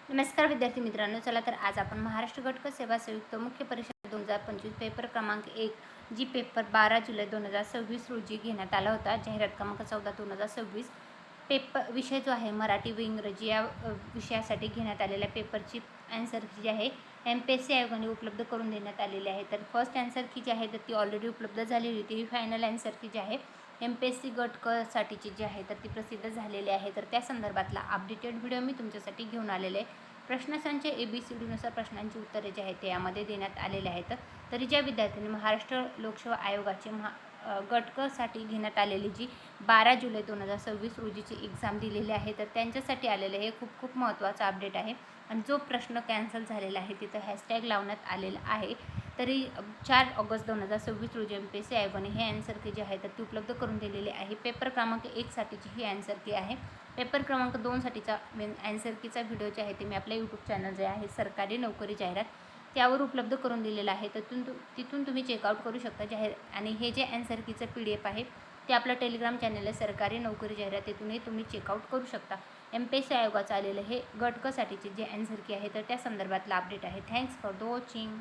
नमस्कार विद्यार्थी मित्रांनो, चला तर आज आपण महाराष्ट्र गट सेवा संयुक्त मुख्य परीक्षा 2025 पेपर क्रमांक 1 जी पेपर 12 जुलै 2026 रोजी घेण्यात आला होता. जाहिरात क्रमांक 14/2026 पेपर विषय जो आहे मराठी व इंग्रजी या विषयासाठी घेण्यात आलेल्या पेपरची ॲन्सर की जी आहे MPSC आयोगाने उपलब्ध करून देण्यात आलेली आहे. तर फर्स्ट ॲन्सर की जी आहे तर ती ऑलरेडी उपलब्ध झालेली होती. ही फायनल ॲन्सर की जी आहे MPSC गट क साठीची जी आहे तर ती प्रसिद्ध झालेली आहे. तर त्या संदर्भातला अपडेटेड व्हिडिओ मी तुमच्यासाठी घेऊन आलेले आहे. प्रश्नसंच ABCDनुसार प्रश्नांची उत्तरे जी आहेत ते यामध्ये देण्यात आलेले आहेत. तरी ज्या विद्यार्थ्यांनी महाराष्ट्र लोकसेवा आयोगाचे गट क साठी घेण्यात आलेली जी 12 जुलै 2026 रोजीची एक्झाम दिलेली आहे तर त्यांच्यासाठी आलेलं हे खूप खूप महत्त्वाचं अपडेट आहे. आणि जो प्रश्न कॅन्सल झालेला आहे तिथं हॅशटॅग लावण्यात आलेला आहे. तरी 4 ऑगस्ट 2026 रोजी MPSC आयोगाने हे ॲन्सर की जे आहे तर ती उपलब्ध करून दिलेली आहे. पेपर क्रमांक 1 साठीची ही ॲन्सर की आहे. पेपर क्रमांक 2 साठीचा ॲन्सर कीचा व्हिडिओ जे आहे ते मी आपल्या यूट्यूब चॅनल जे आहे सरकारी नोकरी जाहिरात त्यावर उपलब्ध करून दिलेलं आहे. तर तिथून तुम्ही चेकआउट करू शकता. आणि हे जे ॲन्सर कीचं PDF आहे ते आपलं टेलिग्राम चॅनल आहे सरकारी नोकरी जाहिरात, तिथूनही तुम्ही चेकआउट करू शकता. MPSC आयोगाचं आलेलं हे गट क साठीचे जे ॲन्सर की आहे तर त्या संदर्भातलं अपडेट आहे. Thanks for the watching.